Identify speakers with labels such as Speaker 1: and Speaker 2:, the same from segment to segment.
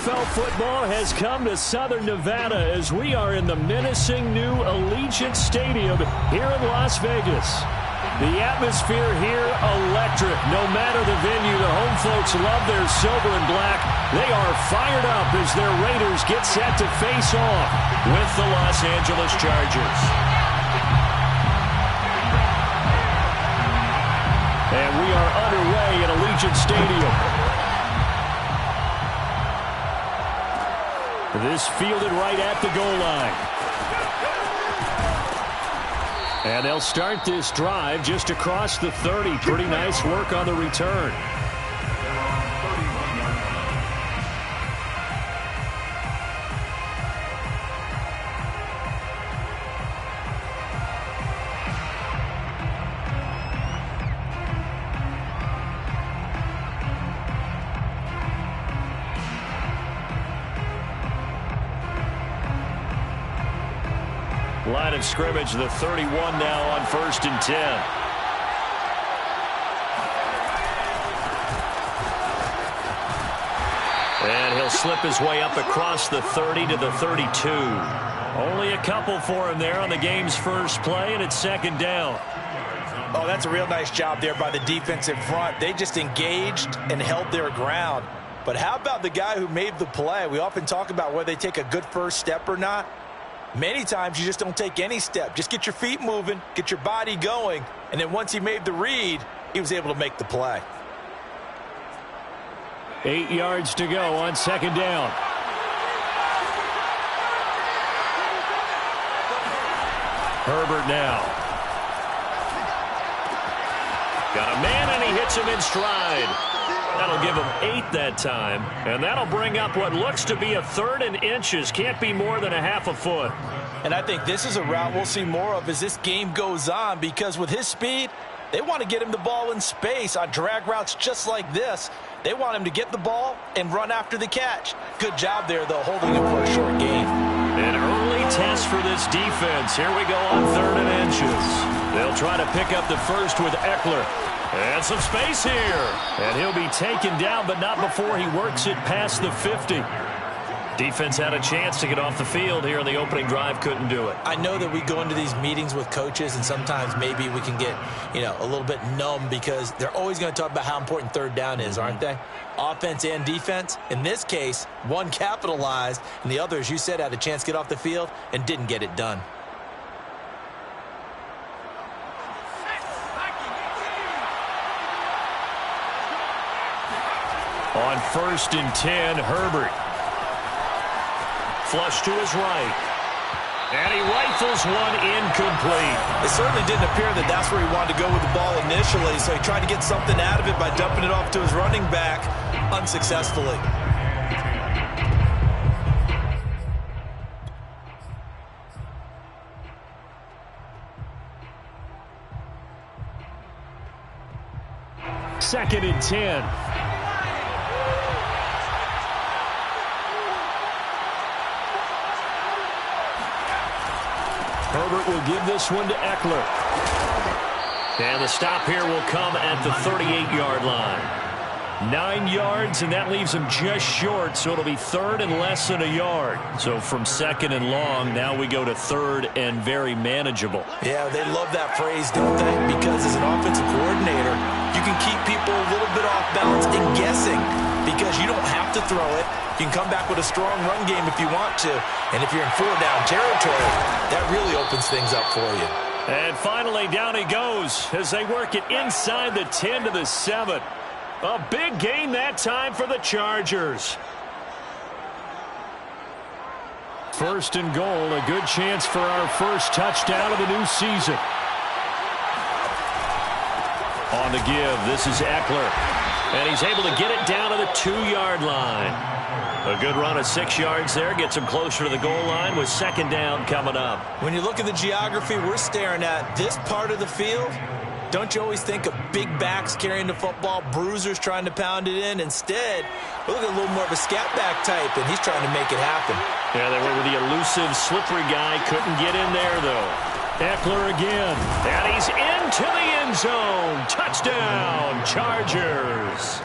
Speaker 1: NFL football has come to Southern Nevada as we are in the menacing new Allegiant Stadium here in Las Vegas. The atmosphere here, electric. No matter the venue, the home folks love their silver and black. They are fired up as their Raiders get set to face off with the Los Angeles Chargers. And we are underway at Allegiant Stadium. This fielded right at the goal line. And they'll start this drive just across the 30. Pretty nice work on the return. Line of scrimmage, the 31 now on 1st and 10. And he'll slip his way up across the 30 to the 32. Only a couple for him there on the game's first play, and it's 2nd down.
Speaker 2: Oh, that's a real nice job there by the defensive front. They just engaged and held their ground. But how about the guy who made the play? We often talk about whether they take a good first step or not. Many times you just don't take any step. Just get your feet moving, get your body going, and then once he made the read, he was able to make the play.
Speaker 1: 8 yards to go on 2nd down. Herbert now. Got a man, and he hits him in stride. That'll give him 8 that time, and that'll bring up what looks to be a 3rd and inches. Can't be more than a half a foot.
Speaker 2: And I think this is a route we'll see more of as this game goes on, because with his speed, they want to get him the ball in space on drag routes just like this. They want him to get the ball and run after the catch. Good job there, though, holding him for a short gain.
Speaker 1: An early test for this defense. Here we go on 3rd and inches. They'll try to pick up the first with Eckler. And some space here. And he'll be taken down, but not before he works it past the 50. Defense had a chance to get off the field here in the opening drive. Couldn't do it.
Speaker 2: I know that we go into these meetings with coaches, and sometimes maybe we can get, a little bit numb because they're always going to talk about how important 3rd down is, aren't they? Offense and defense. In this case, one capitalized, and the other, as you said, had a chance to get off the field and didn't get it done.
Speaker 1: On 1st and 10, Herbert. Flush to his right. And he rifles one incomplete.
Speaker 2: It certainly didn't appear that that's where he wanted to go with the ball initially, so he tried to get something out of it by dumping it off to his running back unsuccessfully.
Speaker 1: Second and 10. Herbert will give this one to Eckler. And the stop here will come at the 38-yard line. 9 yards, and that leaves him just short, so it'll be 3rd and less than a yard. So from 2nd and long, now we go to 3rd and very manageable.
Speaker 2: Yeah, they love that phrase, don't they? Because as an offensive coordinator, you can keep people a little bit off balance and guessing because you don't have to throw it. You can come back with a strong run game if you want to. And if you're in 4-down territory, that really opens things up for you.
Speaker 1: And finally, down he goes as they work it inside the 10 to the 7. A big gain that time for the Chargers. 1st and goal, a good chance for our first touchdown of the new season. On the give, this is Eckler. And he's able to get it down to the 2-yard line. A good run of 6 yards there. Gets him closer to the goal line with 2nd down coming up.
Speaker 2: When you look at the geography we're staring at, this part of the field, don't you always think of big backs carrying the football, bruisers trying to pound it in? Instead, we look at a little more of a scat back type, and he's trying to make it happen.
Speaker 1: Yeah, they were with the elusive, slippery guy. Couldn't get in there, though. Eckler again. And he's into the end zone. Touchdown, Chargers.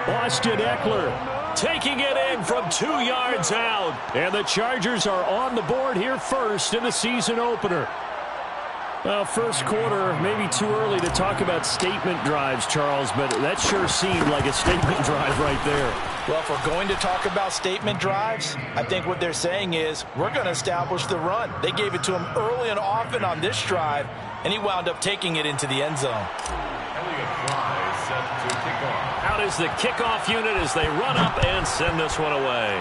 Speaker 1: Austin Eckler taking it in from 2 yards out. And the Chargers are on the board here first in the season opener. Well, first quarter, maybe too early to talk about statement drives, Charles, but that sure seemed like a statement drive right there.
Speaker 2: Well, if we're going to talk about statement drives, I think what they're saying is we're going to establish the run. They gave it to him early and often on this drive, and he wound up taking it into the end zone.
Speaker 1: Out is the kickoff unit as they run up and send this one away.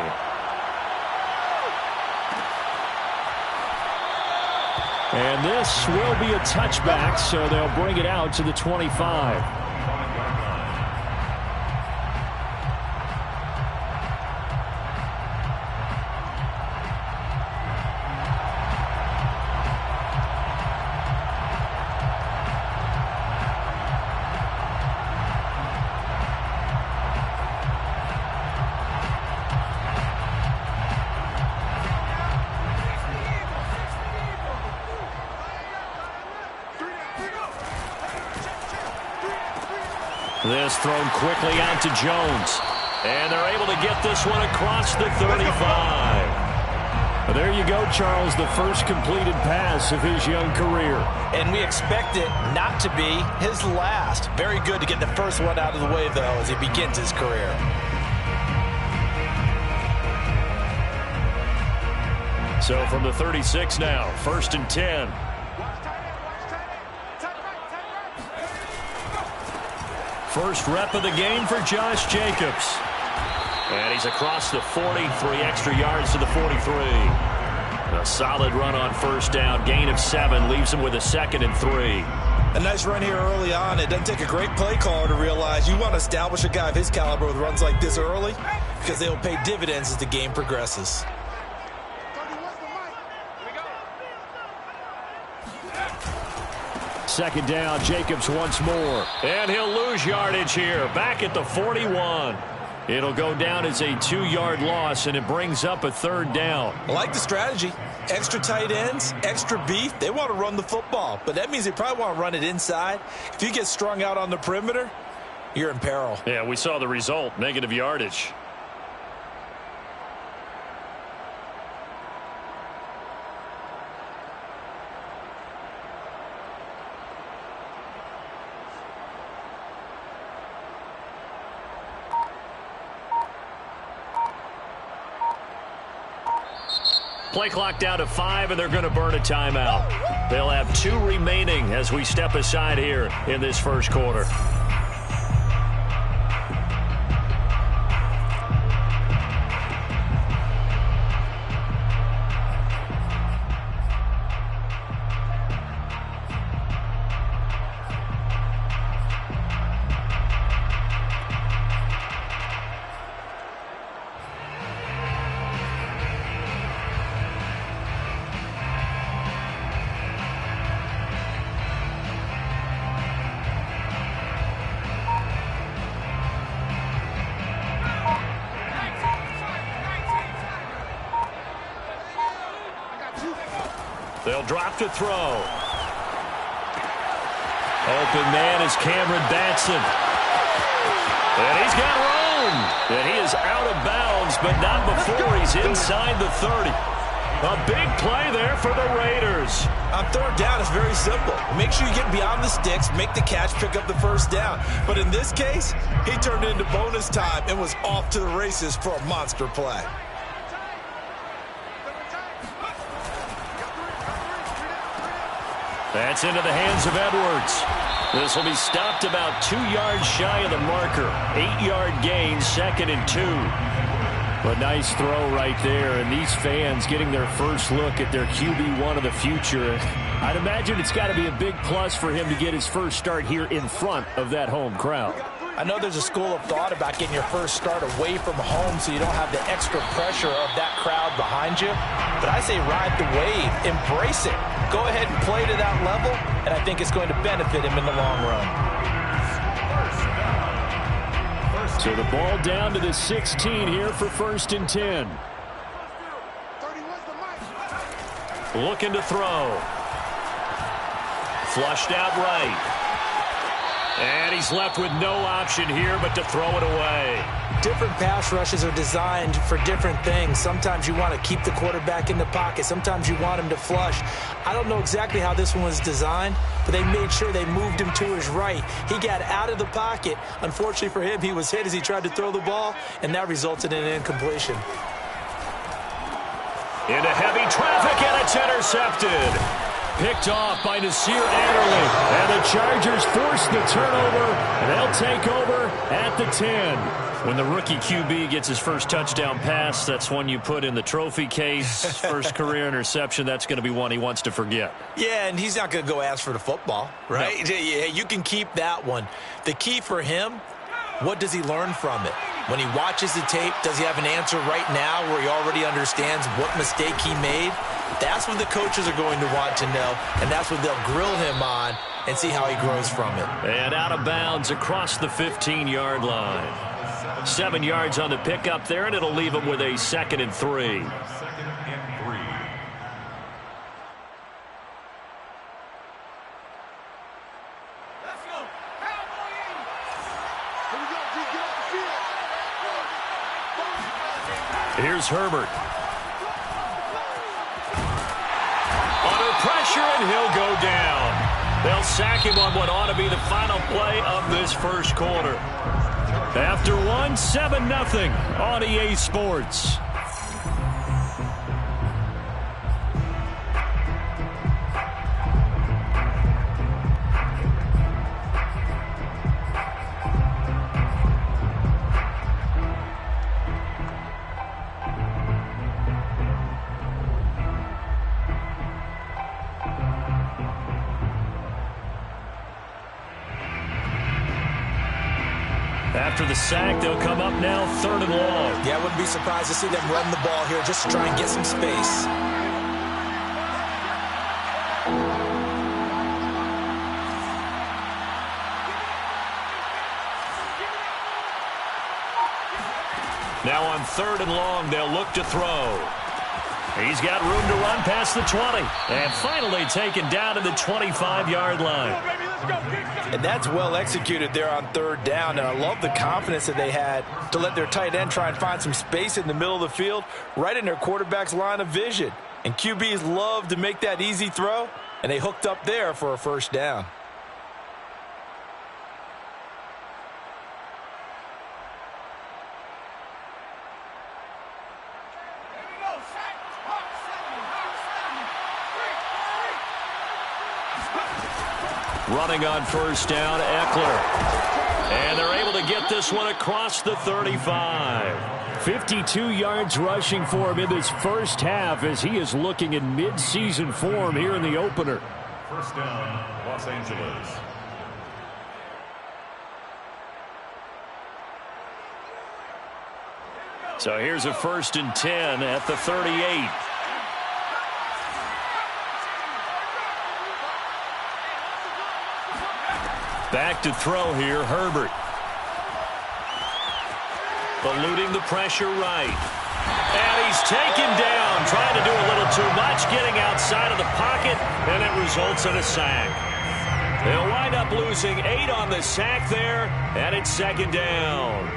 Speaker 1: And this will be a touchback, so they'll bring it out to the 25. This thrown quickly out to Jones. And they're able to get this one across the 35. There you go, Charles, the first completed pass of his young career.
Speaker 2: And we expect it not to be his last. Very good to get the first one out of the way, though, as he begins his career.
Speaker 1: So from the 36 now, 1st and 10. First rep of the game for Josh Jacobs. And he's across the 40, 3 extra yards to the 43. A solid run on first down, gain of 7, leaves him with a 2nd and 3.
Speaker 2: A nice run here early on. It doesn't take a great play caller to realize you want to establish a guy of his caliber with runs like this early because they will pay dividends as the game progresses.
Speaker 1: Second down, Jacobs once more. And he'll lose yardage here, back at the 41. It'll go down as a 2-yard loss, and it brings up a 3rd down.
Speaker 2: I like the strategy. Extra tight ends, extra beef. They want to run the football, but that means they probably want to run it inside. If you get strung out on the perimeter, you're in peril.
Speaker 1: Yeah, we saw the result, negative yardage. Play clock down to 5, and they're going to burn a timeout. They'll have 2 remaining as we step aside here in this first quarter. They'll drop to throw. Open man is Cameron Batson. And he's got room. And he is out of bounds, but not before he's inside the 30. A big play there for the Raiders.
Speaker 2: On 3rd down, it's very simple. Make sure you get beyond the sticks, make the catch, pick up the first down. But in this case, he turned into bonus time and was off to the races for a monster play.
Speaker 1: That's into the hands of Edwards. This will be stopped about 2 yards shy of the marker. 8-yard gain, 2nd and 2. A nice throw right there, and these fans getting their first look at their QB1 of the future. I'd imagine it's got to be a big plus for him to get his first start here in front of that home crowd.
Speaker 2: I know there's a school of thought about getting your first start away from home so you don't have the extra pressure of that crowd behind you. But I say ride the wave, embrace it. Go ahead and play to that level, and I think it's going to benefit him in the long run.
Speaker 1: So the ball down to the 16 here for 1st and 10. Looking to throw. Flushed out right. And he's left with no option here but to throw it away.
Speaker 2: different pass rushes are designed for different things. Sometimes you want to keep the quarterback in the pocket. Sometimes you want him to flush. I don't know exactly how this one was designed, but they made sure they moved him to his right. He got out of the pocket. Unfortunately for him, he was hit as he tried to throw the ball, and that resulted in an incompletion.
Speaker 1: Into heavy traffic, and it's intercepted. Picked off by Nasir Adderley. And the Chargers force the turnover, and they'll take over at the 10. When the rookie QB gets his first touchdown pass, that's one you put in the trophy case. First career interception, that's going to be one he wants to forget.
Speaker 2: Yeah, and he's not going to go ask for the football, right? No. Yeah, you can keep that one. The key for him, what does he learn from it? When he watches the tape, does he have an answer right now where he already understands what mistake he made? That's what the coaches are going to want to know, and that's what they'll grill him on and see how he grows from it.
Speaker 1: And out of bounds across the 15-yard line. 7 yards on the pickup there, and it'll leave him with a 2nd and 3. Here's Herbert. Under pressure, and he'll go down. They'll sack him on what ought to be the final play of this first quarter. After one, 7-0 on EA Sports. After the sack, they'll come up now 3rd and long.
Speaker 2: Yeah, I wouldn't be surprised to see them run the ball here just to try and get some space.
Speaker 1: Now on 3rd and long, they'll look to throw. He's got room to run past the 20. And finally taken down to the 25-yard line.
Speaker 2: And that's well executed there on 3rd down. And I love the confidence that they had to let their tight end try and find some space in the middle of the field, right in their quarterback's line of vision. And QBs love to make that easy throw, and they hooked up there for a 1st down.
Speaker 1: Running on 1st down, Eckler. And they're able to get this one across the 35. 52 yards rushing for him in this first half as he is looking in mid-season form here in the opener.
Speaker 3: 1st down, Los Angeles.
Speaker 1: So here's a 1st and 10 at the 38. Back to throw here, Herbert. Eluding the pressure right. And he's taken down, trying to do a little too much, getting outside of the pocket, and it results in a sack. They'll wind up losing 8 on the sack there, and it's 2nd down.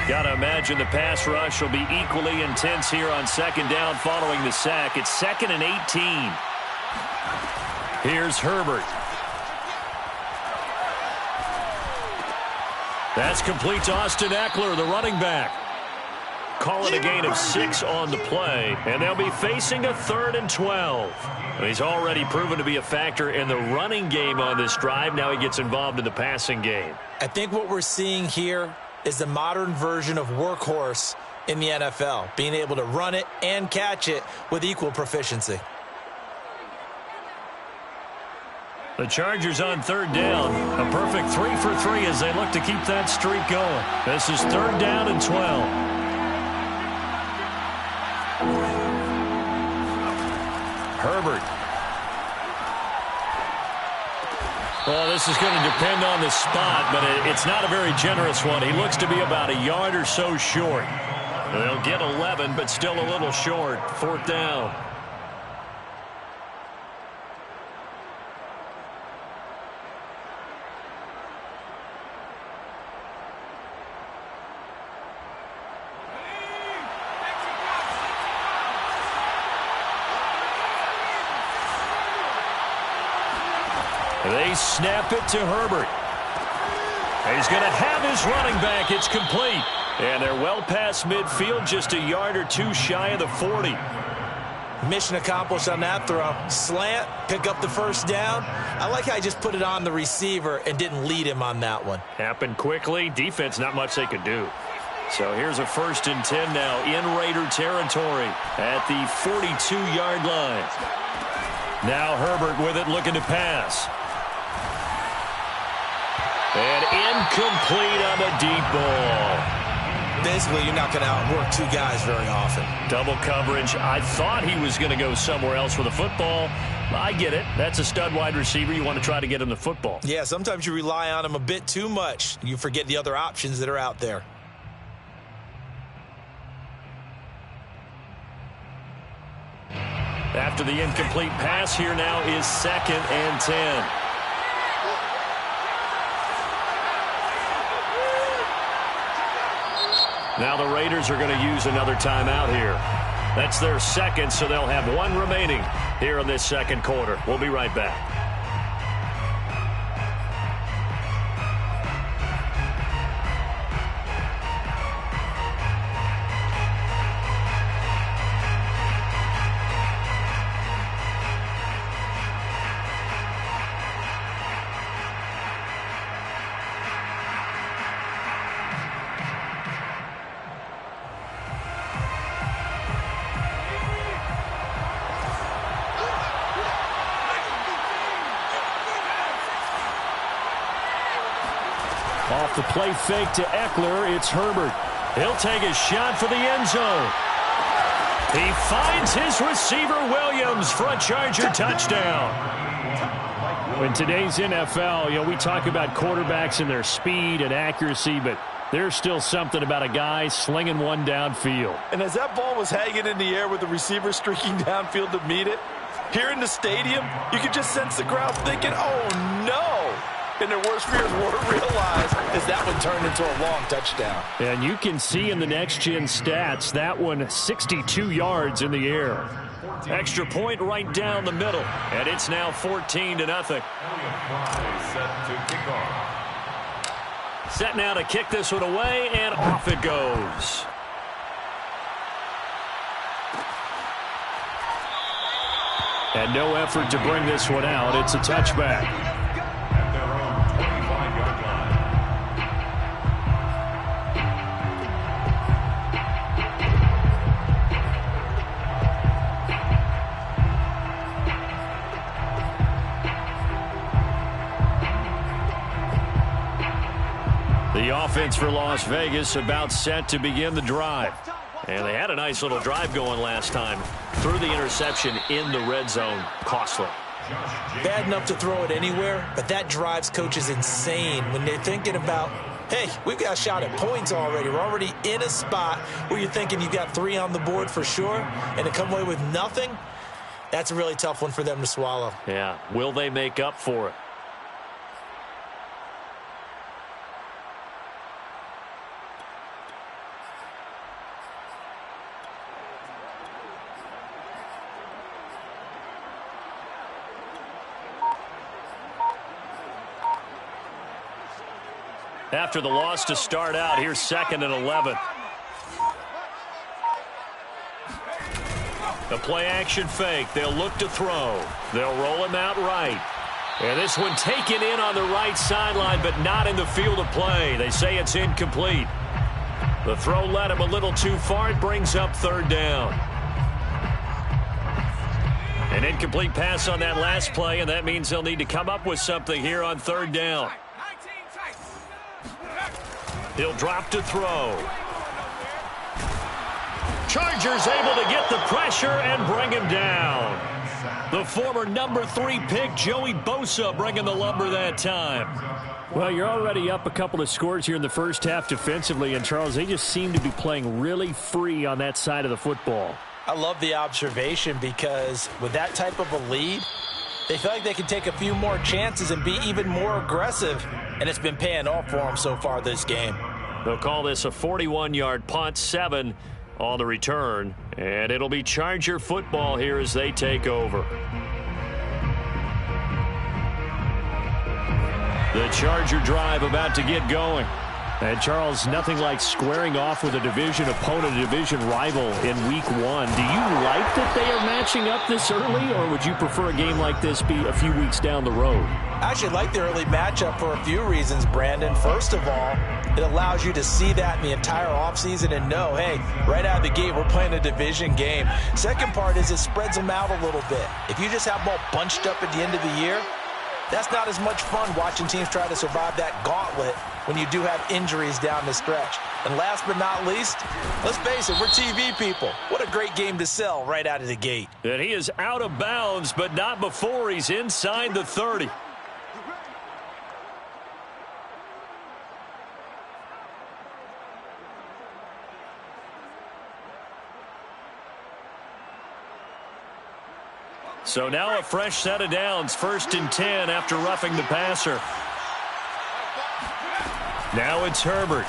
Speaker 1: Got to imagine the pass rush will be equally intense here on 2nd down following the sack. It's 2nd and 18. Here's Herbert. That's complete to Austin Eckler, the running back. Call it a gain of 6 on the play, and they'll be facing a 3rd and 12. He's already proven to be a factor in the running game on this drive. Now he gets involved in the passing game.
Speaker 2: I think what we're seeing here is the modern version of workhorse in the NFL, being able to run it and catch it with equal proficiency.
Speaker 1: The Chargers on 3rd down. A perfect 3 for 3 as they look to keep that streak going. This is 3rd down and 12. Herbert. Well, this is going to depend on the spot, but it's not a very generous one. He looks to be about a yard or so short. They'll get 11, but still a little short. 4th down. They snap it to Herbert. He's going to have his running back. It's complete. And they're well past midfield, just a yard or two shy of the 40.
Speaker 2: Mission accomplished on that throw. Slant, pick up the first down. I like how he just put it on the receiver and didn't lead him on that one.
Speaker 1: Happened quickly. Defense, not much they could do. So here's a 1st and 10 now in Raider territory at the 42-yard line. Now Herbert with it, looking to pass. And incomplete on the deep ball.
Speaker 2: Basically, you're not going to outwork two guys very often.
Speaker 1: Double coverage. I thought he was going to go somewhere else with the football. I get it. That's a stud wide receiver. You want to try to get him the football.
Speaker 2: Yeah, sometimes you rely on him a bit too much. You forget the other options that are out there.
Speaker 1: After the incomplete pass, here now is 2nd and 10. Now the Raiders are going to use another timeout here. That's their second, so they'll have one remaining here in this second quarter. We'll be right back. Off the play fake to Eckler, it's Herbert. He'll take a shot for the end zone. He finds his receiver, Williams, for a Charger touchdown. In today's NFL, we talk about quarterbacks and their speed and accuracy, but there's still something about a guy slinging one downfield.
Speaker 2: And as that ball was hanging in the air with the receiver streaking downfield to meet it, here in the stadium, you could just sense the crowd thinking, oh, no. And their worst fears were realized as that one turned into a long touchdown.
Speaker 1: And you can see in the next-gen stats, that one 62 yards in the air. Extra point right down the middle. And it's now 14-0. Set now to kick this one away, and off it goes. And no effort to bring this one out. It's a touchback. The offense for Las Vegas about set to begin the drive. And they had a nice little drive going last time. Threw the interception in the red zone. Costly.
Speaker 2: Bad enough to throw it anywhere, but that drives coaches insane when they're thinking about, hey, we've got a shot at points already. We're already in a spot where you're thinking you've got 3 on the board for sure, and to come away with nothing, that's a really tough one for them to swallow.
Speaker 1: Yeah. Will they make up for it? After the loss to start out, here's 2nd and 11. The play-action fake. They'll look to throw. They'll roll him out right. And this one taken in on the right sideline, but not in the field of play. They say it's incomplete. The throw led him a little too far. It brings up 3rd down. An incomplete pass on that last play, and that means they'll need to come up with something here on 3rd down. He'll drop to throw. Chargers able to get the pressure and bring him down. The former number 3 pick, Joey Bosa, bringing the lumber that time. Well, you're already up a couple of scores here in the first half defensively, and Charles, they just seem to be playing really free on that side of the football.
Speaker 2: I love the observation because with that type of a lead, they feel like they can take a few more chances and be even more aggressive, and it's been paying off for them so far this game.
Speaker 1: They'll call this a 41-yard punt, 7 on the return, and it'll be Charger football here as they take over. The Charger drive about to get going. And, Charles, nothing like squaring off with a division opponent, a division rival in Week 1. Do you like that they are matching up this early, or would you prefer a game like this be a few weeks down the road?
Speaker 2: I actually like the early matchup for a few reasons, Brandon. First of all, it allows you to see that in the entire offseason and know, hey, right out of the gate, we're playing a division game. Second part is it spreads them out a little bit. If you just have them all bunched up at the end of the year, that's not as much fun watching teams try to survive that gauntlet when you do have injuries down the stretch. And last but not least, let's face it, we're TV people. What a great game to sell right out of the gate.
Speaker 1: And he is out of bounds, but not before he's inside the 30. So now a fresh set of downs, 1st and 10 after roughing the passer. Now it's Herbert.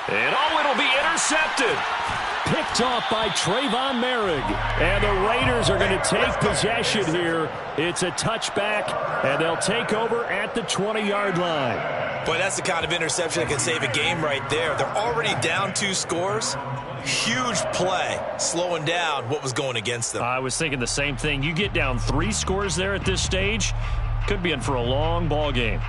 Speaker 1: And it'll be intercepted. Picked off by Trayvon Merrick. And the Raiders are going to take possession here. It's a touchback, and they'll take over at the 20-yard line.
Speaker 2: Boy, that's the kind of interception that can save a game right there. They're already down 2 scores. Huge play, slowing down what was going against them.
Speaker 1: I was thinking the same thing. You get down 3 scores there at this stage, could be in for a long ball game.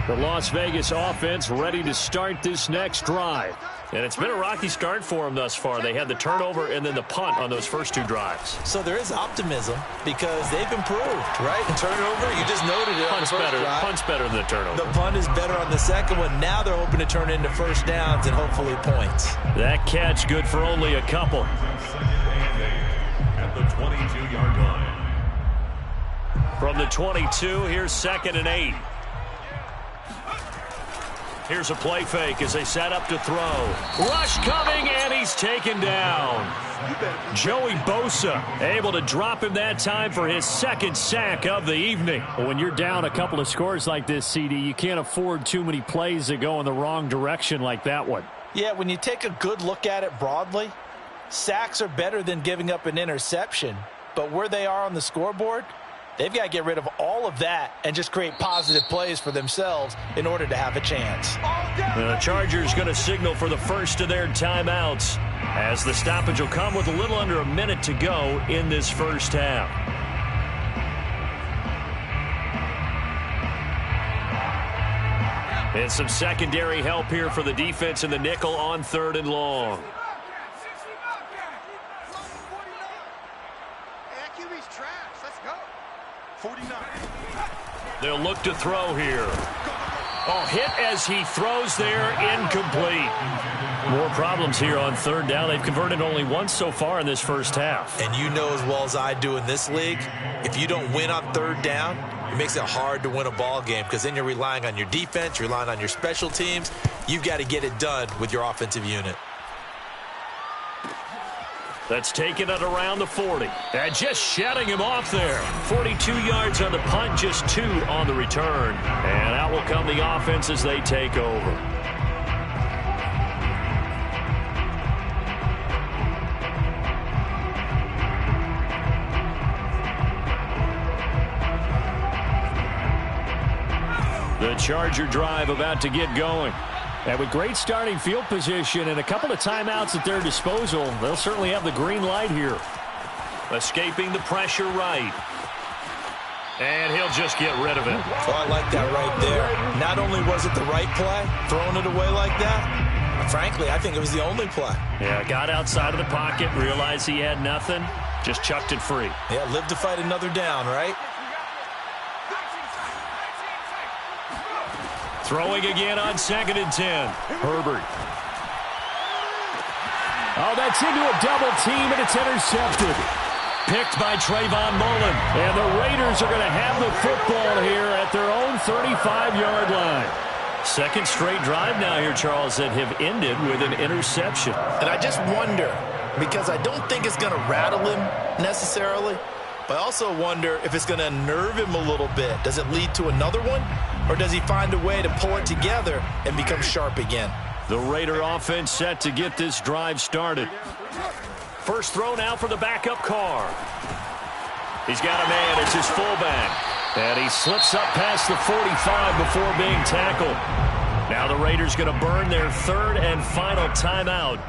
Speaker 1: The Las Vegas offense ready to start this next drive. And it's been a rocky start for them thus far. They had the turnover and then the punt on those first 2 drives.
Speaker 2: So there is optimism because they've improved, right? And turnover, you just noted it.
Speaker 1: Punt's better. Punt's better than the turnover.
Speaker 2: The punt is better on the second one. Now they're hoping to turn into first downs and hopefully points.
Speaker 1: That catch good for only a couple.
Speaker 3: At the 22-yard line.
Speaker 1: From the 22, here's 2nd and 8. Here's a play fake as they set up to throw. Rush coming, and he's taken down. Joey Bosa able to drop him that time for his 2nd sack of the evening. When you're down a couple of scores like this, CD, you can't afford too many plays that go in the wrong direction like that one.
Speaker 2: Yeah, when you take a good look at it broadly, sacks are better than giving up an interception. But where they are on the scoreboard, they've got to get rid of all of that and just create positive plays for themselves in order to have a chance.
Speaker 1: The Chargers going to signal for the first of their timeouts as the stoppage will come with a little under a minute to go in this first half. And some secondary help here for the defense in the nickel on 3rd and long. They'll look to throw here. Oh, hit as he throws there, incomplete. More problems here on 3rd down. They've converted only once so far in this first half.
Speaker 2: And you know as well as I do in this league, if you don't win on 3rd down, it makes it hard to win a ball game because then you're relying on your defense, you're relying on your special teams. You've got to get it done with your offensive unit.
Speaker 1: That's taken it around the 40. And just shutting him off there. 42 yards on the punt, just 2 on the return. And out will come the offense as they take over. The Charger drive about to get going. And with great starting field position and a couple of timeouts at their disposal, they'll certainly have the green light here. Escaping the pressure right. And he'll just get rid of it.
Speaker 2: Oh, I like that right there. Not only was it the right play, throwing it away like that, frankly, I think it was the only play.
Speaker 1: Yeah, got outside of the pocket, realized he had nothing, just chucked it free.
Speaker 2: Yeah, live to fight another down, right?
Speaker 1: Throwing again on 2nd and 10. Herbert. Oh, that's into a double team, and it's intercepted. Picked by Trayvon Mullen. And the Raiders are going to have the football here at their own 35-yard line. 2nd straight drive now here, Charles, that have ended with an interception.
Speaker 2: And I just wonder, because I don't think it's going to rattle him necessarily, But I also wonder if it's going to unnerve him a little bit. Does it lead to another one? Or does he find a way to pull it together and become sharp again?
Speaker 1: The Raider offense set to get this drive started. First throw now for the backup Carr. He's got a man. It's his fullback. And he slips up past the 45 before being tackled. Now the Raiders going to burn their third and final timeout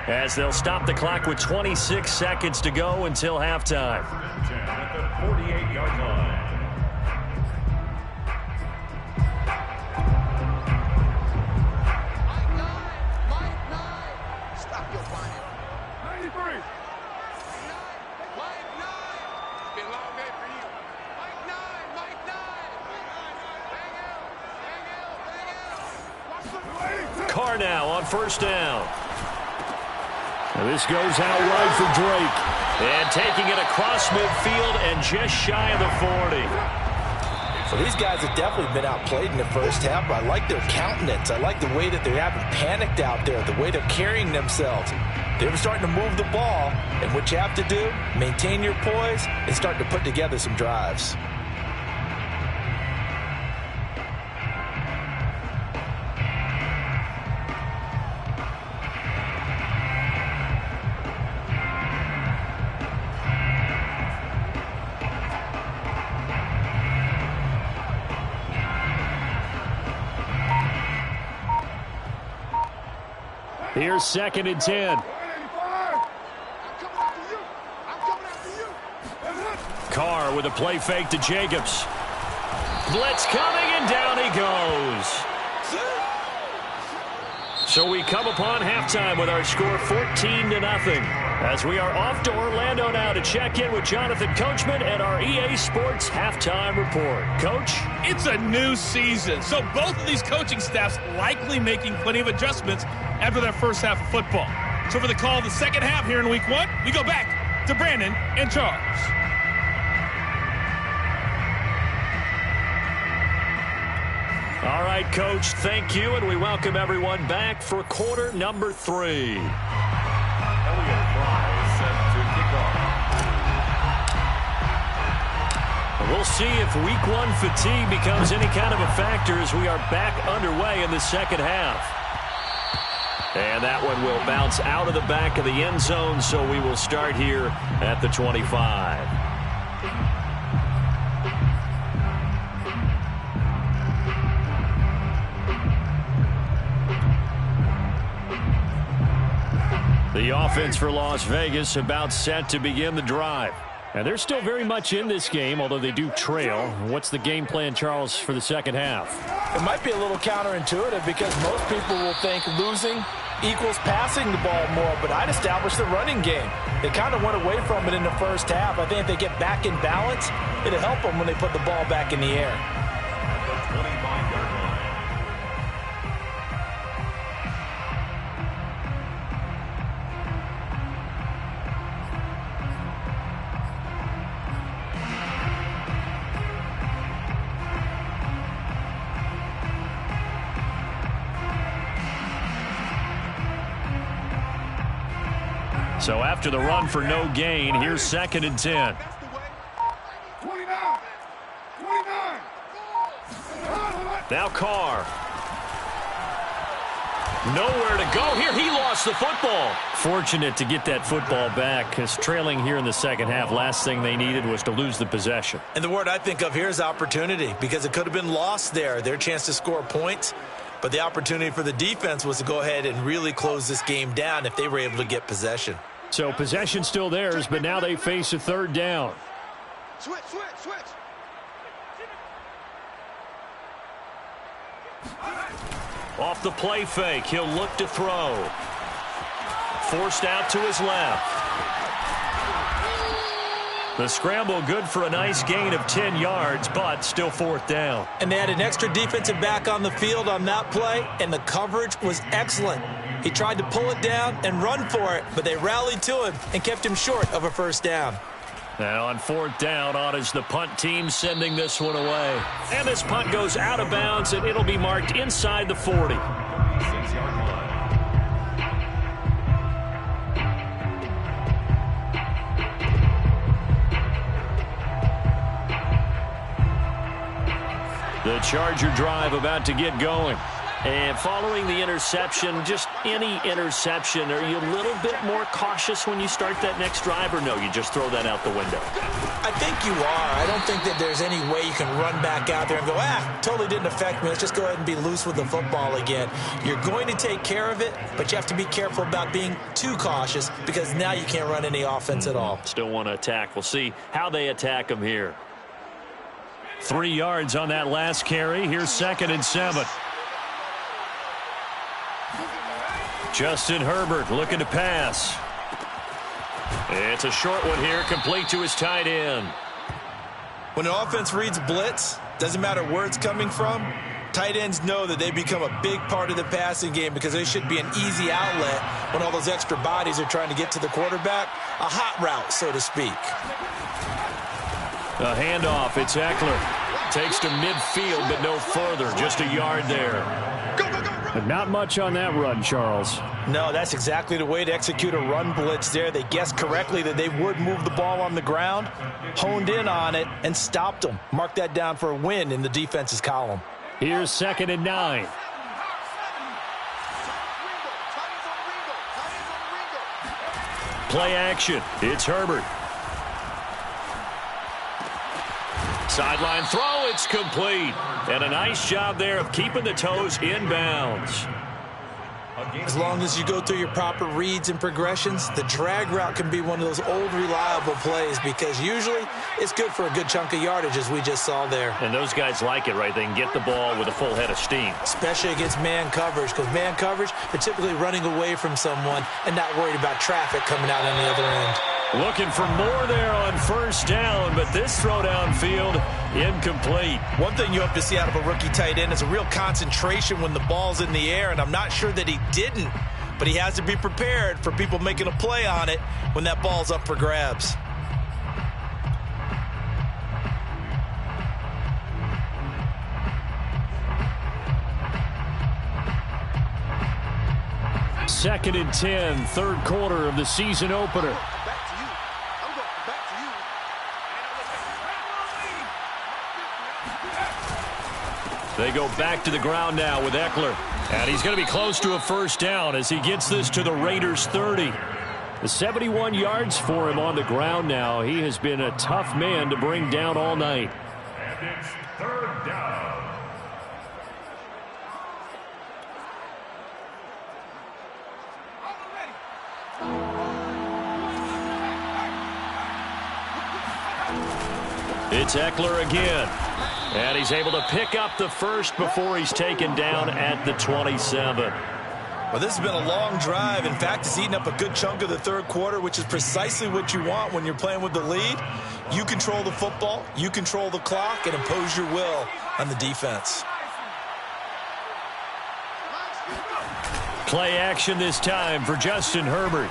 Speaker 1: as they'll stop the clock with 26 seconds to go until halftime.
Speaker 3: At the 48-yard line.
Speaker 1: Carr now on first down. And this goes out wide for Drake. And taking it across midfield and just shy of the 40.
Speaker 2: So these guys have definitely been outplayed in the first half, but I like their countenance. I like the way that they haven't panicked out there, the way they're carrying themselves. They're starting to move the ball, and what you have to do, maintain your poise and start to put together some drives.
Speaker 1: Here's 2nd and 10. Carr with a play fake to Jacobs. Blitz coming, and down he goes. So we come upon halftime with our score 14-0. As we are off to Orlando now to check in with Jonathan Coachman and our EA Sports halftime report. Coach?
Speaker 4: It's a new season, so both of these coaching staffs likely making plenty of adjustments after their first half of football. So for the call of the second half here in week 1, we go back to Brandon and Charles.
Speaker 1: All right, Coach, thank you, and we welcome everyone back for quarter number 3.
Speaker 3: Elliott Fry is set to kick off.
Speaker 1: We'll see if week 1 fatigue becomes any kind of a factor as we are back underway in the second half. And that one will bounce out of the back of the end zone, so we will start here at the 25. The offense for Las Vegas about set to begin the drive. And they're still very much in this game, although they do trail. What's the game plan, Charles, for the second half?
Speaker 2: It might be a little counterintuitive because most people will think losing equals passing the ball more, but I'd establish the running game. They kind of went away from it in the first half. I think if they get back in balance, it'll help them when they put the ball back in the air.
Speaker 3: At the 25-yard line.
Speaker 1: So after the run for no gain, here's 2nd and 10.
Speaker 5: 29.
Speaker 1: Now Carr. Nowhere to go here. He lost the football. Fortunate to get that football back, because trailing here in the second half, last thing they needed was to lose the possession.
Speaker 2: And the word I think of here is opportunity, because it could have been lost there. Their chance to score points. But the opportunity for the defense was to go ahead and really close this game down if they were able to get possession.
Speaker 1: So possession still theirs, but now they face a third down.
Speaker 5: Switch.
Speaker 1: Off the play fake, he'll look to throw. Forced out to his left. The scramble good for a nice gain of 10 yards, but still 4th down.
Speaker 2: And they had an extra defensive back on the field on that play, and the coverage was excellent. He tried to pull it down and run for it, but they rallied to him and kept him short of a first down.
Speaker 1: Now on 4th down, on is the punt team sending this one away. And this punt goes out of bounds, and it'll be marked inside the 40.
Speaker 3: 36-yard line.
Speaker 1: The Charger drive about to get going. And following the interception, just any interception, are you a little bit more cautious when you start that next drive, or no, you just throw that out the window?
Speaker 2: I think you are. I don't think that there's any way you can run back out there and go, totally didn't affect me. Let's just go ahead and be loose with the football again. You're going to take care of it, but you have to be careful about being too cautious because now you can't run any offense at all.
Speaker 1: Still want to attack. We'll see how they attack them here. 3 yards on that last carry. Here's 2nd and 7. Justin Herbert looking to pass. It's a short one here, complete to his tight end.
Speaker 2: When an offense reads blitz, doesn't matter where it's coming from, tight ends know that they become a big part of the passing game because they should be an easy outlet when all those extra bodies are trying to get to the quarterback. A hot route, so to speak.
Speaker 1: A handoff, it's Eckler. Takes to midfield, but no further, just a yard there. But not much on that run, Charles.
Speaker 2: No, that's exactly the way to execute a run blitz there. They guessed correctly that they would move the ball on the ground, honed in on it, and stopped them. Mark that down for a win in the defense's column.
Speaker 1: Here's 2nd and 9. Play action. It's Herbert. Sideline throw, it's complete. And a nice job there of keeping the toes inbounds.
Speaker 2: As long as you go through your proper reads and progressions, the drag route can be one of those old reliable plays because usually it's good for a good chunk of yardage as we just saw there.
Speaker 1: And those guys like it, right? They can get the ball with a full head of steam.
Speaker 2: Especially against man coverage because man coverage, they're typically running away from someone and not worried about traffic coming out on the other end.
Speaker 1: Looking for more there on 1st down, but this throw downfield incomplete.
Speaker 2: One thing you hope to see out of a rookie tight end is a real concentration when the ball's in the air, and I'm not sure that he didn't, but he has to be prepared for people making a play on it when that ball's up for grabs.
Speaker 1: Second and 10, 3rd quarter of the season opener. They go back to the ground now with Eckler. And he's going to be close to a 1st down as he gets this to the Raiders' 30. The 71 yards for him on the ground now. He has been a tough man to bring down all night.
Speaker 3: And it's 3rd down.
Speaker 1: It's Eckler again. And he's able to pick up the 1st before he's taken down at the 27.
Speaker 2: Well, this has been a long drive. In fact, it's eaten up a good chunk of the 3rd quarter, which is precisely what you want when you're playing with the lead. You control the football, you control the clock, and impose your will on the defense.
Speaker 1: Play action this time for Justin Herbert.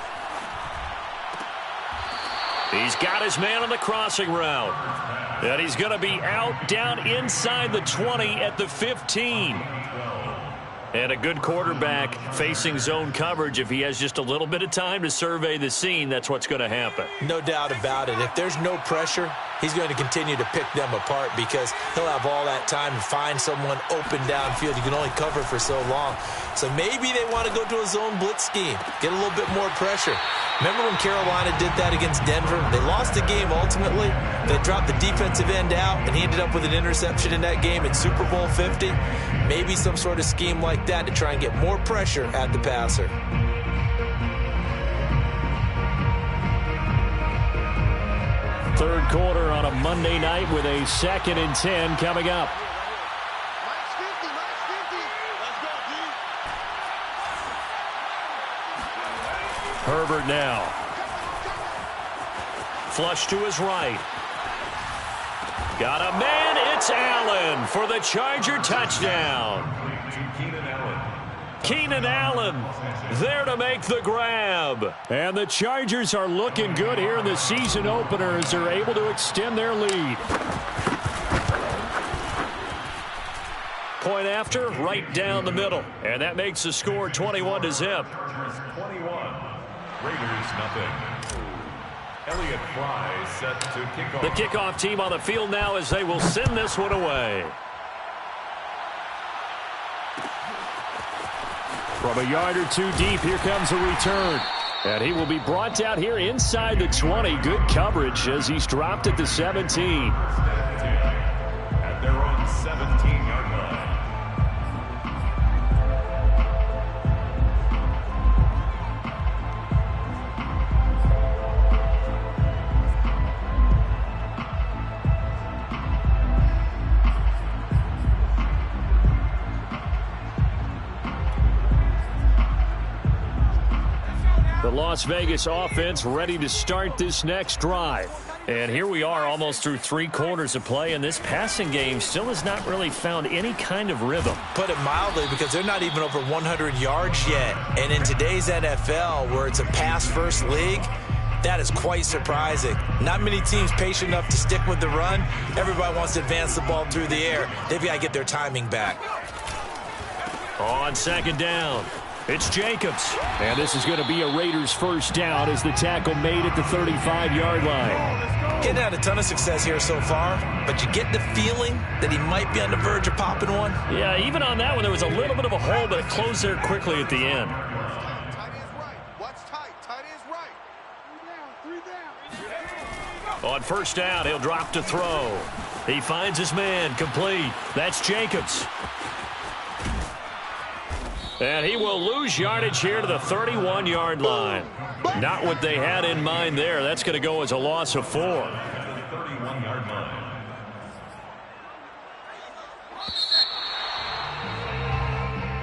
Speaker 1: He's got his man on the crossing route. And he's going to be out down inside the 20 at the 15. And a good quarterback facing zone coverage. If he has just a little bit of time to survey the scene, that's what's going to happen.
Speaker 2: No doubt about it. If there's no pressure, he's going to continue to pick them apart because he'll have all that time to find someone open downfield. You can only cover for so long. So maybe they want to go to a zone blitz scheme, get a little bit more pressure. Remember when Carolina did that against Denver? They lost the game ultimately. They dropped the defensive end out, and he ended up with an interception in that game in Super Bowl 50. Maybe some sort of scheme like that to try and get more pressure at the passer.
Speaker 1: Third quarter on a Monday night with a 2nd and 10 coming up. Herbert now. Flush to his right. Got a man, it's Allen for the Charger touchdown. Keenan Allen there to make the grab. And the Chargers are looking good here in the season opener as they're able to extend their lead. Point after, right down the middle. And that makes the score 21-0.
Speaker 3: 21. Raiders nothing. Elliott Fry set to kick off.
Speaker 1: The kickoff team on the field now as they will send this one away. From a yard or two deep, here comes a return. And he will be brought down here inside the 20. Good coverage as he's dropped at the 17.
Speaker 3: At their own 17-yard line.
Speaker 1: The Las Vegas offense ready to start this next drive. And here we are almost through 3 quarters of play, and this passing game still has not really found any kind of rhythm.
Speaker 2: Put it mildly, because they're not even over 100 yards yet. And in today's NFL, where it's a pass-first league, that is quite surprising. Not many teams patient enough to stick with the run. Everybody wants to advance the ball through the air. They've got to get their timing back.
Speaker 1: On second down, it's Jacobs. And this is going to be a Raiders first down as the tackle made at the 35-yard line.
Speaker 2: Getting had a ton of success here so far, but you get the feeling that he might be on the verge of popping one.
Speaker 1: Yeah, even on that one, there was a little bit of a hole, but it closed there quickly at the end.
Speaker 5: Tight end's right. What's tight? Tight end's right. 3 down.
Speaker 1: On first down, he'll drop to throw. He finds his man, complete. That's Jacobs. And he will lose yardage here to the 31-yard line. Not what they had in mind there. That's going to go as a loss of 4.
Speaker 3: 31-yard line.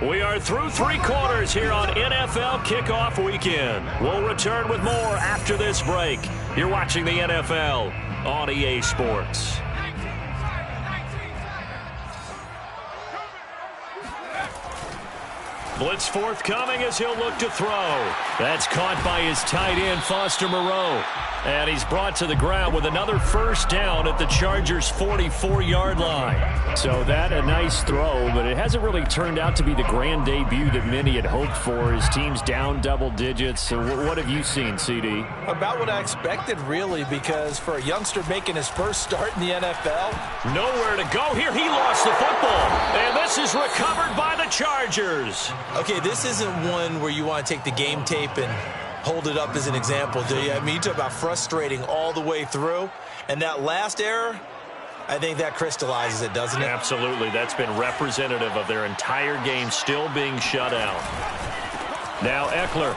Speaker 1: We are through 3 quarters here on NFL Kickoff Weekend. We'll return with more after this break. You're watching the NFL on EA Sports. Blitz forthcoming as he'll look to throw. That's caught by his tight end, Foster Moreau. And he's brought to the ground with another first down at the Chargers' 44-yard line. So that a nice throw, but it hasn't really turned out to be the grand debut that many had hoped for. His team's down double digits. So what have you seen, CD?
Speaker 2: About what I expected, really, because for a youngster making his first start in the NFL.
Speaker 1: Nowhere to go here. He lost the football. And this is recovered by the Chargers.
Speaker 2: Okay, this isn't one where you want to take the game tape and hold it up as an example, do you? I mean, you talk about frustrating all the way through. And that last error, I think that crystallizes it, doesn't it?
Speaker 1: Absolutely. That's been representative of their entire game still being shut out. Now Eckler.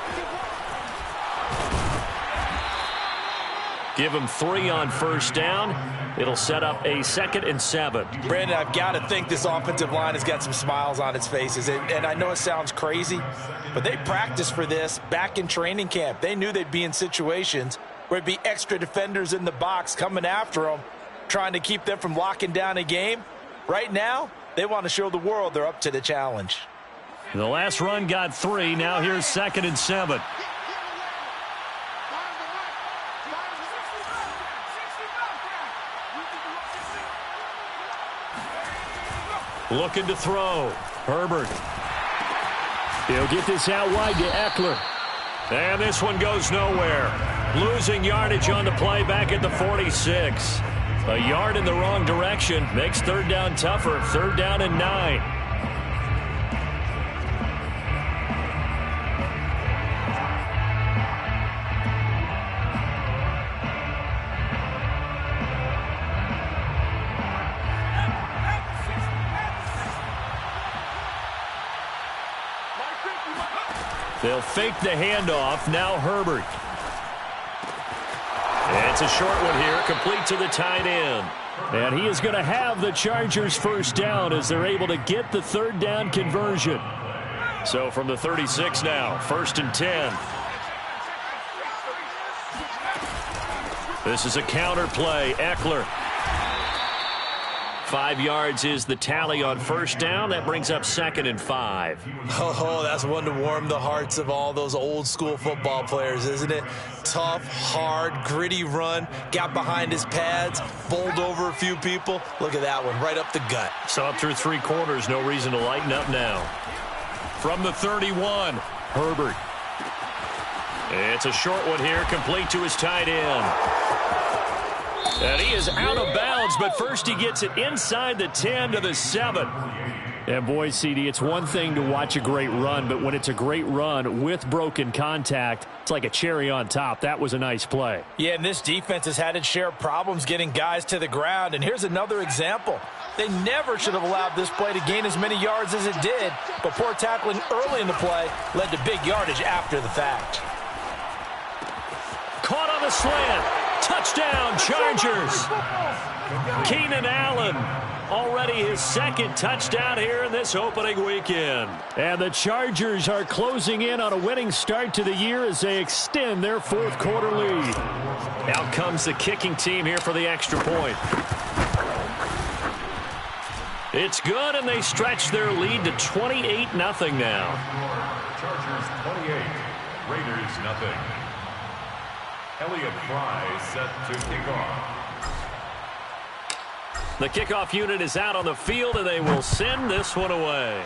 Speaker 1: Give him 3 on first down. It'll set up a 2nd and 7.
Speaker 2: Brandon, I've got to think this offensive line has got some smiles on its faces. And I know it sounds crazy, but they practiced for this back in training camp. They knew they'd be in situations where it'd be extra defenders in the box coming after them, trying to keep them from locking down a game. Right now, they want to show the world they're up to the challenge.
Speaker 1: The last run got 3. Now here's 2nd and 7. Looking to throw. Herbert. He'll get this out wide to Eckler. And this one goes nowhere. Losing yardage on the play back at the 46. A yard in the wrong direction makes third down tougher. 3rd down and 9. They'll fake the handoff. Now Herbert. It's a short one here, complete to the tight end. And he is going to have the Chargers first down as they're able to get the 3rd down conversion. So from the 36 now, 1st and 10. This is a counter play. Eckler. 5 yards is the tally on first down. That brings up 2nd and 5.
Speaker 2: Oh, that's one to warm the hearts of all those old school football players, isn't it? Tough, hard, gritty run. Got behind his pads, bowled over a few people. Look at that one, right up the gut.
Speaker 1: So up through 3 quarters, no reason to lighten up now. From the 31, Herbert. It's a short one here, complete to his tight end. And he is out of bounds yards, but first he gets it inside the 10 to the 7. And boy, CD, it's one thing to watch a great run, but when it's a great run with broken contact, it's like a cherry on top. That was a nice play.
Speaker 2: Yeah, and this defense has had its share of problems getting guys to the ground. And here's another example. They never should have allowed this play to gain as many yards as it did, but poor tackling early in the play led to big yardage after the fact.
Speaker 1: Caught on the slant. Touchdown, Chargers. Keenan Allen, already his second touchdown here in this opening weekend. And the Chargers are closing in on a winning start to the year as they extend their fourth quarter lead. Out comes the kicking team here for the extra point. It's good, and they stretch their lead to 28-0 now.
Speaker 3: Chargers 28, Raiders nothing. Elliott Fry set to kick off.
Speaker 1: The kickoff unit is out on the field, and they will send this one away.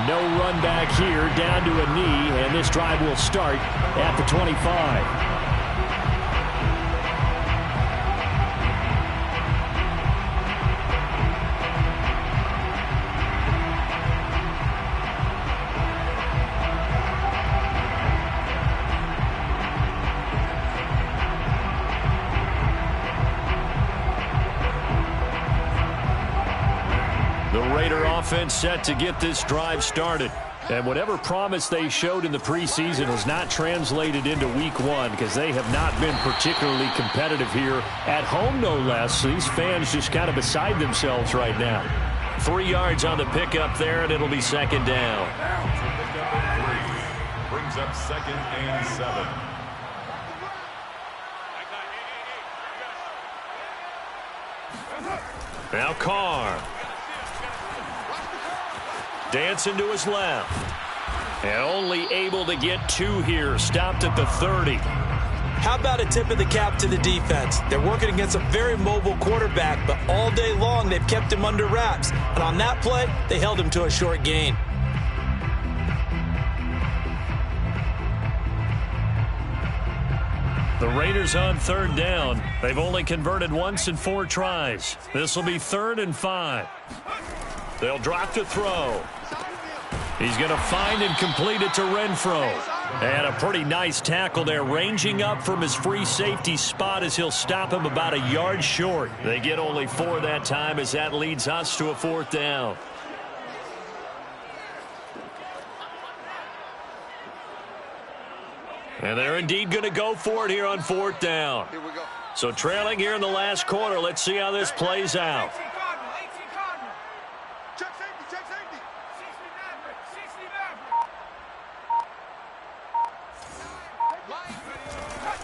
Speaker 1: No run back here, down to a knee, and this drive will start at the 25. Offense set to get this drive started. And whatever promise they showed in the preseason has not translated into week one because they have not been particularly competitive here at home, no less. These fans just kind of beside themselves right now. 3 yards on the pickup there, and it'll be second down.
Speaker 3: Brings up 2nd and 7.
Speaker 1: Now Carr. Dancing to his left. And only able to get 2 here. Stopped at the 30.
Speaker 2: How about a tip of the cap to the defense? They're working against a very mobile quarterback, but all day long they've kept him under wraps. And on that play, they held him to a short gain.
Speaker 1: The Raiders on 3rd down. They've only converted once in 4 tries. This will be 3rd and 5. They'll drop to throw. He's going to find and complete it to Renfro. And a pretty nice tackle there, ranging up from his free safety spot as he'll stop him about a yard short. They get only 4 that time as that leads us to a 4th down. And they're indeed going to go for it here on 4th down.
Speaker 5: Here we go.
Speaker 1: So trailing here in the last quarter. Let's see how this plays out.
Speaker 5: Check safety, check safety.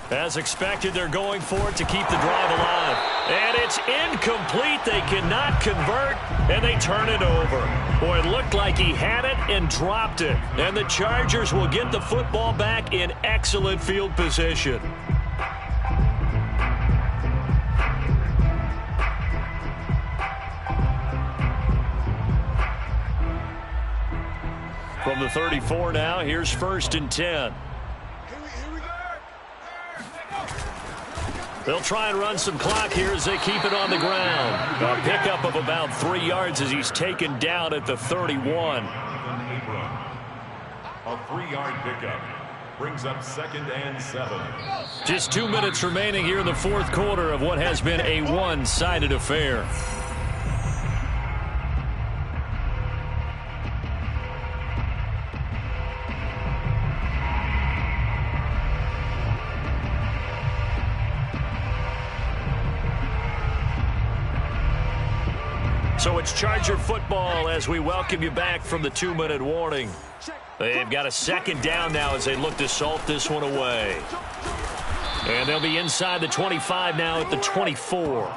Speaker 1: As expected, they're going for it to keep the drive alive. And it's incomplete. They cannot convert, and they turn it over. Boy, it looked like he had it and dropped it. And the Chargers will get the football back in excellent field position. From the 34 now, here's 1st and 10. They'll try and run some clock here as they keep it on the ground. A pickup of about 3 yards as he's taken down at the 31.
Speaker 3: A 3-yard pickup brings up 2nd and 7.
Speaker 1: Just 2 minutes remaining here in the 4th quarter of what has been a one-sided affair. So it's Charger football as we welcome you back from the 2-minute warning. They've got a 2nd down now as they look to salt this one away. And they'll be inside the 25 now at the 24.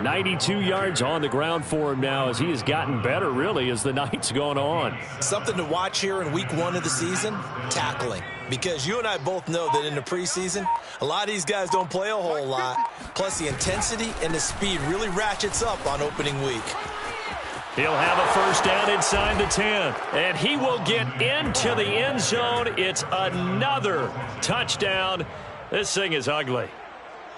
Speaker 1: 92 yards on the ground for him now as he has gotten better, really, as the night's gone on.
Speaker 2: Something to watch here in week 1 of the season, tackling. Because you and I both know that in the preseason, a lot of these guys don't play a whole lot. Plus, the intensity and the speed really ratchets up on opening week.
Speaker 1: He'll have a 1st down inside the 10. And he will get into the end zone. It's another touchdown. This thing is ugly.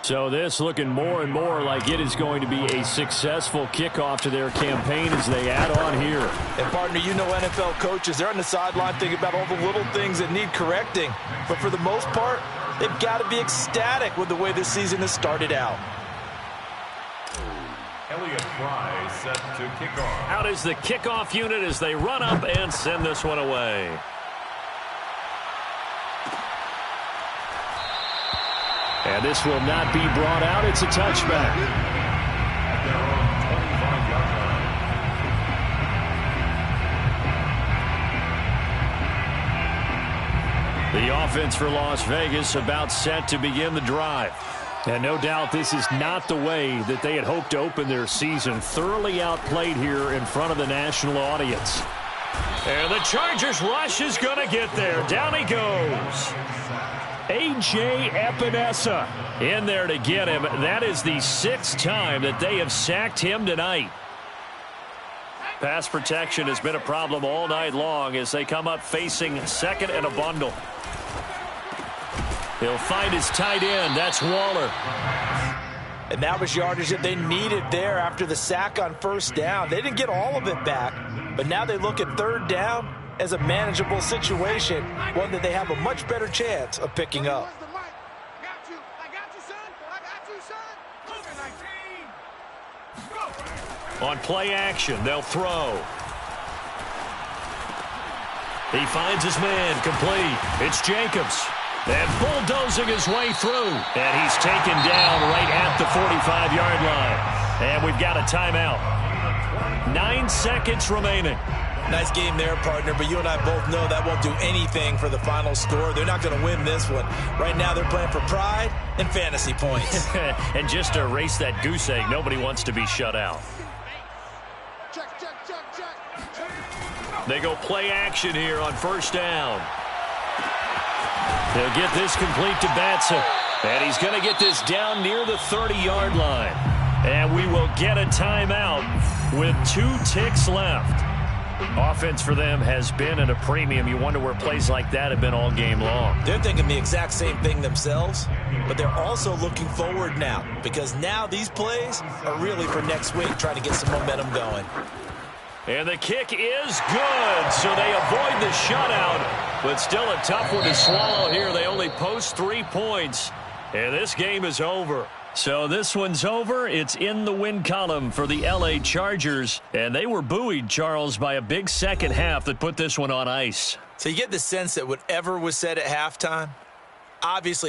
Speaker 1: So this looking more and more like it is going to be a successful kickoff to their campaign as they add on here.
Speaker 2: And, partner, you know NFL coaches, they're on the sideline thinking about all the little things that need correcting. But for the most part, they've got to be ecstatic with the way this season has started out.
Speaker 3: Elliott Fry set to kick off.
Speaker 1: Out is the kickoff unit as they run up and send this one away. And this will not be brought out. It's a touchback. The offense for Las Vegas about set to begin the drive. And no doubt this is not the way that they had hoped to open their season. Thoroughly outplayed here in front of the national audience. And the Chargers rush is going to get there. Down he goes. A.J. Epinesa in there to get him. That is the 6th time that they have sacked him tonight. Pass protection has been a problem all night long as they come up facing second and a bundle. He'll find his tight end. That's Waller.
Speaker 2: And that was yardage that they needed there after the sack on first down. They didn't get all of it back, but now they look at third down as a manageable situation, one that they have a much better chance of picking up.
Speaker 1: On play action, they'll throw. He finds his man, complete. It's Jacobs. And bulldozing his way through. And he's taken down right at the 45-yard line. And we've got a timeout. 9 seconds remaining.
Speaker 2: Nice game there, partner, but you and I both know that won't do anything for the final score. They're not going to win this one. Right now they're playing for pride and fantasy points.
Speaker 1: And just to erase that goose egg, nobody wants to be shut out. They go play action here on first down. They'll get this complete to Batson. And he's going to get this down near the 30-yard line. And we will get a timeout with 2 ticks left. Offense for them has been at a premium. You wonder where plays like that have been all game long.
Speaker 2: They're thinking the exact same thing themselves, but they're also looking forward now because now these plays are really for next week, trying to get some momentum going.
Speaker 1: And the kick is good, so they avoid the shutout, but still a tough one to swallow here. They only post 3 points, and this game is over. So this one's over. It's in the win column for the L.A. Chargers, and they were buoyed, Charles, by a big second half that put this one on ice.
Speaker 2: So you get the sense that whatever was said at halftime, obviously